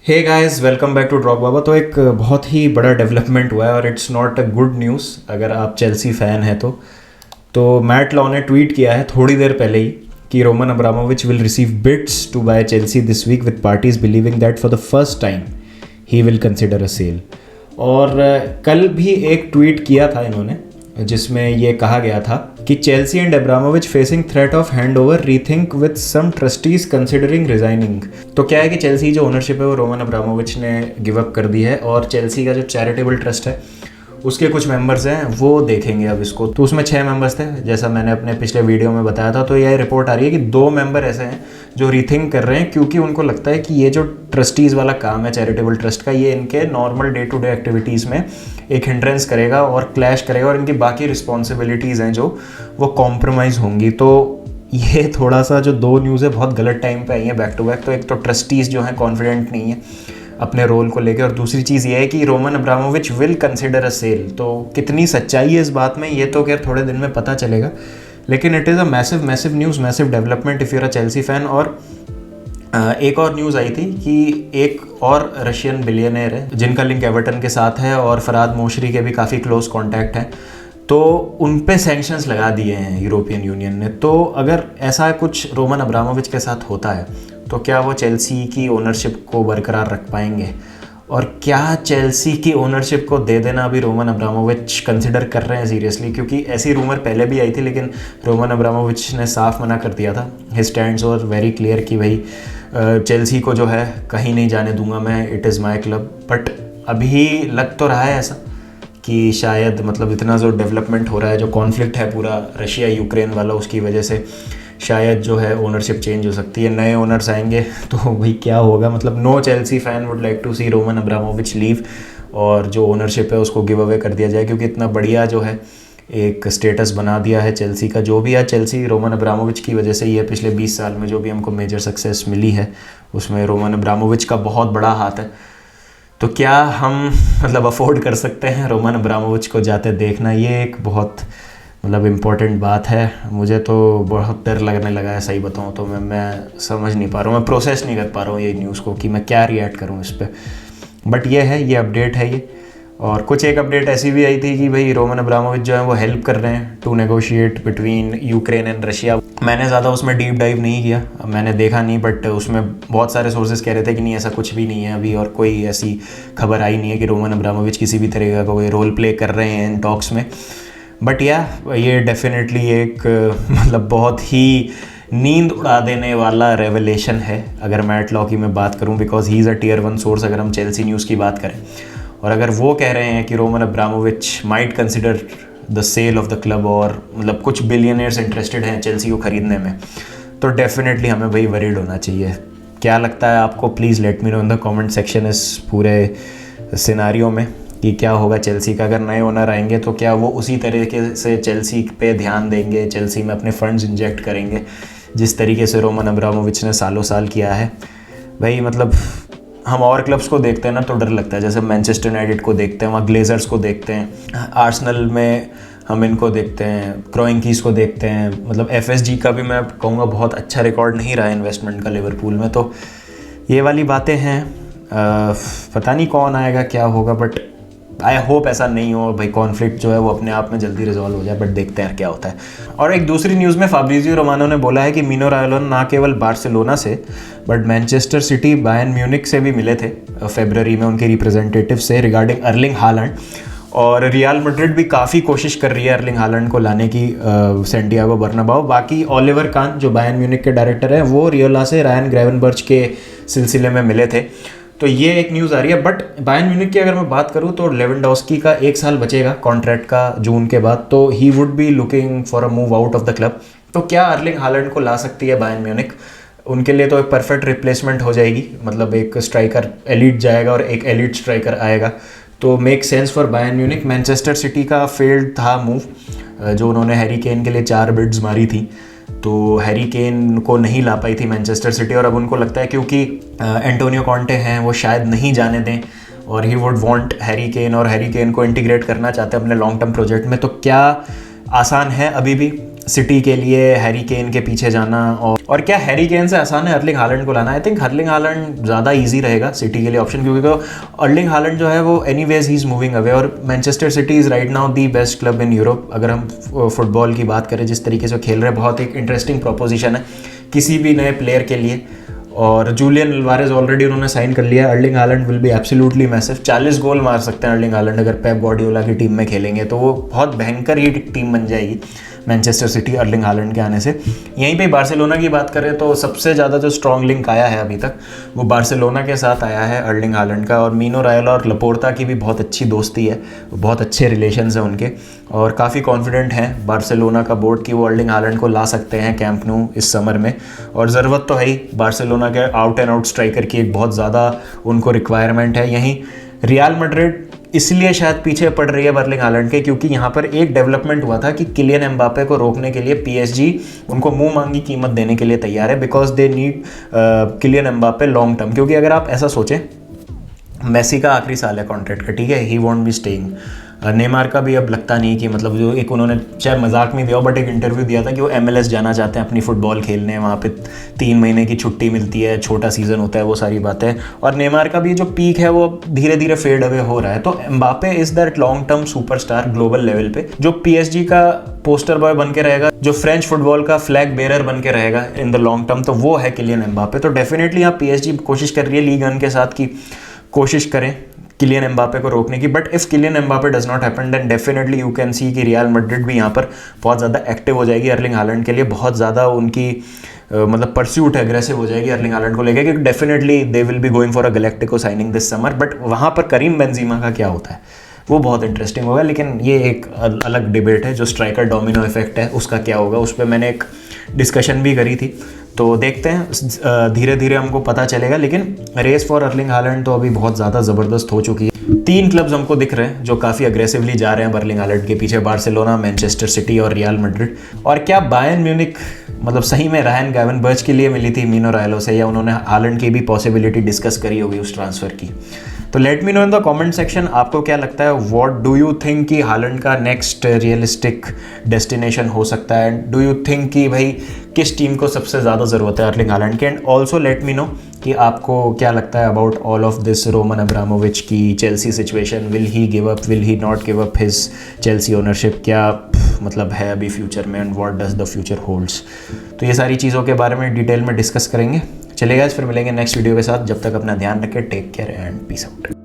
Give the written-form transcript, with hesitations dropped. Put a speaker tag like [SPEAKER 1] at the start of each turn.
[SPEAKER 1] Hey guys, welcome back to Drop Baba. तो एक बहुत ही बड़ा डेवलपमेंट हुआ है और it's not a good news अगर आप चेल्सी फ़ैन हैं तो मैट लॉ ने ट्वीट किया है थोड़ी देर पहले ही कि Roman Abramovich will receive bids to buy Chelsea this week with parties believing that for the first time he will consider a sale. और कल भी एक ट्वीट किया था इन्होंने जिसमें ये कहा गया था कि Chelsea and Abramovich facing threat of hand over rethink with some trustees considering resigning. तो क्या है कि चेल्सी जो ओनरशिप है वो रोमन अब्रामोविच ने गिव अप कर दी है और चेल्सी का जो चैरिटेबल ट्रस्ट है उसके कुछ मेंबर्स हैं वो देखेंगे अब इसको। तो उसमें 6 मेंबर्स थे जैसा मैंने अपने पिछले वीडियो में बताया था। तो यह रिपोर्ट आ रही है कि 2 मेंबर ऐसे हैं जो रीथिंक कर रहे हैं क्योंकि उनको लगता है कि ये जो ट्रस्टीज़ वाला काम है चैरिटेबल ट्रस्ट का, ये इनके normal day to day activities में एक हिंड्रेंस करेगा और क्लैश करेगा और इनकी बाकी रिस्पॉन्सिबिलिटीज़ हैं जो वो कॉम्प्रोमाइज़ होंगी। तो ये थोड़ा सा जो 2 न्यूज़ है बहुत गलत टाइम पे आई है बैक टू बैक। तो एक तो ट्रस्टीज़ जो हैं कॉन्फिडेंट नहीं है अपने रोल को लेकर और दूसरी चीज़ ये है कि Roman Abramovich will consider a sale. तो कितनी सच्चाई है इस बात में ये तो खैर थोड़े दिन में पता चलेगा, लेकिन it is a massive news, massive development if you are a Chelsea fan. और एक और न्यूज़ आई थी कि एक और रशियन बिलियनर है जिनका लिंक एवर्टन के साथ है और फराद मोशरी के भी काफ़ी क्लोज कॉन्टैक्ट हैं, तो उन पे सैंक्शंस लगा दिए हैं यूरोपियन यूनियन ने। तो अगर ऐसा कुछ रोमन अब्रामोविच के साथ होता है तो क्या वो चेल्सी की ओनरशिप को बरकरार रख पाएंगे और क्या चेल्सी की ओनरशिप को दे देना अभी रोमन अब्रामोविच कंसिडर कर रहे हैं सीरियसली? क्योंकि ऐसी रूमर पहले भी आई थी लेकिन रोमन अब्रामोविच ने साफ मना कर दिया था। His stands were very clear कि भाई चेल्सी को जो है कहीं नहीं जाने दूंगा मैं, it is my club. But अभी लग तो रहा है ऐसा कि शायद मतलब इतना जो डेवलपमेंट हो रहा है, जो कॉन्फ्लिक्ट है पूरा रशिया यूक्रेन वाला, उसकी वजह से शायद जो है ओनरशिप चेंज हो सकती है, नए ओनर्स आएंगे तो भाई क्या होगा। मतलब no Chelsea fan would like to see Roman Abramovich leave और जो ओनरशिप है उसको गिव अवे कर दिया जाए, क्योंकि इतना बढ़िया जो है एक स्टेटस बना दिया है चेल्सी का। जो भी है चेल्सी रोमन अब्रामोविच की वजह से ही है। पिछले 20 साल में जो भी हमको मेजर सक्सेस मिली है उसमें रोमन अब्रामोविच का बहुत बड़ा हाथ है। तो क्या हम मतलब अफोर्ड कर सकते हैं रोमन अब्रामोविच को जाते देखना? ये एक बहुत मतलब इम्पोर्टेंट बात है। मुझे तो बहुत डर लगने लगा है सही बताऊँ तो। मैं समझ नहीं पा रहा हूँ, मैं प्रोसेस नहीं कर पा रहा हूँ ये न्यूज़ को कि मैं क्या रिएक्ट करूँ इस पर। बट ये है, ये अपडेट है ये। और कुछ एक अपडेट ऐसी भी आई थी कि भाई रोमन अब्रामोविच जो है वो हेल्प कर रहे हैं to negotiate between Ukraine and Russia. मैंने ज़्यादा उसमें डीप डाइव नहीं किया, मैंने देखा नहीं, बट उसमें बहुत सारे सोर्सेज कह रहे थे कि नहीं ऐसा कुछ भी नहीं है अभी और कोई ऐसी खबर आई नहीं है कि रोमन अब्रामोविच किसी भी तरीके का कोई रोल प्ले कर रहे हैं इन टॉक्स में। बट ये डेफिनेटली एक मतलब बहुत ही नींद उड़ा देने वाला रेवलेशन है अगर मैट लॉ की मैं बात करूं, because he is a tier 1 source अगर हम चेल्सी न्यूज़ की बात करें। और अगर वो कह रहे हैं कि Roman Abramovich might consider the sale of the club और मतलब कुछ बिलियनर्स इंटरेस्टेड हैं चेल्सी को ख़रीदने में, तो डेफिनेटली हमें भाई वरीड होना चाहिए। क्या लगता है आपको? Please let me no in the comment section इस पूरे सिनारियो में कि क्या होगा चेल्सी का। अगर नए ओनर आएंगे तो क्या वो उसी तरीके से चेल्सी पे ध्यान देंगे, चेल्सी में अपने फंड्स इंजेक्ट करेंगे जिस तरीके से रोमन अब्रामोविच ने सालों साल किया है? भाई मतलब हम और क्लब्स को देखते हैं ना तो डर लगता है, जैसे मैनचेस्टर यूनाइटेड को देखते हैं, वहाँ ग्लेजर्स को देखते हैं, आर्सेनल में हम इनको देखते हैं, क्रोइंकीज़ को देखते हैं। मतलब एफएसजी का भी मैं कहूँगा बहुत अच्छा रिकॉर्ड नहीं रहा इन्वेस्टमेंट का लिवरपूल में। तो ये वाली बातें हैं, पता नहीं कौन आएगा क्या होगा, बट आई होप ऐसा नहीं हो भाई। कॉन्फ्लिक्ट जो है वो अपने आप में जल्दी रिजॉल्व हो जाए, बट देखते हैं क्या होता है। और एक दूसरी न्यूज़ में फाब्रिजियो रोमानो ने बोला है कि मीनो रायोलोन ना केवल बार्सिलोना से but Manchester city, Bayern Munich से भी मिले थे फरवरी में उनके रिप्रेजेंटेटिव से रिगार्डिंग अर्लिंग हालैंड। और रियल मैड्रिड भी काफ़ी कोशिश कर रही है अर्लिंग हालैंड को लाने की सैंटियागो बर्नाबाओ। बाकी ओलिवर कान जो बायर्न म्यूनिक के डायरेक्टर हैं वो रियोला से रायन ग्रेवनबर्च के सिलसिले में मिले थे। तो ये एक न्यूज़ आ रही है। बट बायर्न म्यूनिक की अगर मैं बात करूँ तो लेवेंडोस्की का 1 साल बचेगा कॉन्ट्रैक्ट का जून के बाद, तो he would be looking for a move out of the club. तो क्या अर्लिंग हालैंड को ला सकती है बायर्न म्यूनिक? उनके लिए तो एक परफेक्ट रिप्लेसमेंट हो जाएगी, मतलब एक स्ट्राइकर एलिट जाएगा और एक एलिट स्ट्राइकर आएगा, तो make sense for Bayern Munich. Manchester city का फेल्ड था मूव जो उन्होंने हैरी केन के लिए 4 बिड्स मारी थी, तो हैरी केन को नहीं ला पाई थी मैनचेस्टर सिटी। और अब उनको लगता है क्योंकि एंटोनियो कॉन्टे हैं वो शायद नहीं जाने दें और he would want Harry Kane, और हैरी केन को इंटीग्रेट करना चाहते हैं अपने लॉन्ग टर्म प्रोजेक्ट में। तो क्या आसान है अभी भी सिटी के लिए हैरी केन के पीछे जाना, और क्या हैरी केन से आसान है अर्लिंग हालैंड को लाना? आई थिंक अर्लिंग हालैंड ज़्यादा इजी रहेगा सिटी के लिए ऑप्शन, क्योंकि तो अर्लिंग हालैंड जो है वो anyways he is moving away, और Manchester City is right now the best club in Europe. अगर हम फुटबॉल की बात करें, जिस तरीके से खेल रहे हैं, बहुत एक इंटरेस्टिंग प्रोपोजिशन है किसी भी नए प्लेयर के लिए। और जूलियन अल्वारेज ऑलरेडी उन्होंने साइन कर लिया। Erling Haaland will be absolutely massive. 40 गोल मार सकते हैं अर्लिंग हालैंड अगर पेप गार्डियोला की टीम में खेलेंगे, तो वो बहुत भयंकर ही टीम बन जाएगी मैनचेस्टर सिटी अर्लिंग हालैंड के आने से। यहीं पे बार्सिलोना की बात करें तो सबसे ज़्यादा जो स्ट्रॉन्ग लिंक आया है अभी तक वो बार्सिलोना के साथ आया है अर्लिंग हालैंड का, और मीनो रायोला और लपोर्ता की भी बहुत अच्छी दोस्ती है, बहुत अच्छे रिलेशंस हैं उनके, और काफ़ी कॉन्फिडेंट हैं बार्सिलोना का बोर्ड कि वो अर्लिंग हालैंड को ला सकते हैं कैंप न्यू इस समर में। और ज़रूरत तो है ही, बार्सिलोना के आउट एंड आउट स्ट्राइकर की एक बहुत ज़्यादा उनको रिक्वायरमेंट है। यहीं रियल मैड्रिड इसलिए शायद पीछे पड़ रही है अर्लिंग हालैंड के, क्योंकि यहाँ पर एक डेवलपमेंट हुआ था कि किलियन एम्बापे को रोकने के लिए पीएसजी उनको मुंह मांगी कीमत देने के लिए तैयार है, because they need Kylian Mbappe long term. क्योंकि अगर आप ऐसा सोचें, मेसी का आखिरी साल है कॉन्ट्रैक्ट का, ठीक है, ही वॉन्ट बी स्टेइंग। नेमार का भी अब लगता नहीं कि, मतलब जो एक उन्होंने चाहे मजाक में दिया बट एक इंटरव्यू दिया था कि वो MLS जाना चाहते हैं अपनी फ़ुटबॉल खेलने, वहाँ पे 3 महीने की छुट्टी मिलती है, छोटा सीज़न होता है, वो सारी बातें। और नेमार का भी जो पीक है वो धीरे धीरे फेड अवे हो रहा है। तो Mbappe is that long term superstar global level पे, जो PSG का पोस्टर बॉय बन के रहेगा, जो फ्रेंच फुटबॉल का फ्लैग बेरर बन के रहेगा इन द लॉन्ग टर्म, तो वो है किलियन एम्बापे। तो डेफिनेटली यहाँ PSG कोशिश कर रही है लीग वन के साथ की कोशिश करें किलियन एम्बापे को रोकने की, but if Kylian Mbappe does not happen then definitely you can see कि रियल मैड्रिड भी यहाँ पर बहुत ज़्यादा एक्टिव हो जाएगी अर्लिंग हालैंड के लिए, बहुत ज़्यादा उनकी मतलब परस्यूट एग्रेसिव हो जाएगी अर्लिंग हालैंड को लेकर, क्योंकि definitely they will be going for a galactico signing this summer. But वहाँ पर करीम बेंजीमा का क्या होता है वो बहुत इंटरेस्टिंग होगा, लेकिन ये एक अलग डिबेट है। जो स्ट्राइकर डोमिनो इफेक्ट है उसका क्या होगा, उस पर मैंने एक डिस्कशन भी करी थी, तो देखते हैं, धीरे धीरे हमको पता चलेगा। लेकिन रेस फॉर अर्लिंग हालैंड तो अभी बहुत ज़्यादा ज़बरदस्त हो चुकी है। 3 क्लब्स हमको दिख रहे हैं जो काफ़ी अग्रेसिवली जा रहे हैं अर्लिंग हालैंड के पीछे, बार्सिलोना, मैनचेस्टर सिटी और रियल मैड्रिड। और क्या बायर्न म्यूनिख मतलब सही में रायन ग्रावेनबर्च के लिए मिली थी मीनो रायलो से, या उन्होंने हालैंड की भी पॉसिबिलिटी डिस्कस करी होगी उस ट्रांसफ़र की? तो late me no in the comment section, आपको क्या लगता है, व्हाट डू यू थिंक कि हालैंड का नेक्स्ट रियलिस्टिक डेस्टिनेशन हो सकता है? डू यू थिंक कि भाई किस टीम को सबसे ज़्यादा ज़रूरत है अर्लिंग हालैंड के? And also let me know कि आपको क्या लगता है about all of this Roman Abramovich की Chelsea situation. Will he give up, will he not give up his Chelsea ownership? क्या मतलब है अभी फ्यूचर में, and what does the future holds? तो ये सारी चीज़ों के बारे में डिटेल में डिस्कस करेंगे। चलिए गाइस, फिर मिलेंगे नेक्स्ट वीडियो के साथ। जब तक अपना ध्यान रखें, take care and peace out.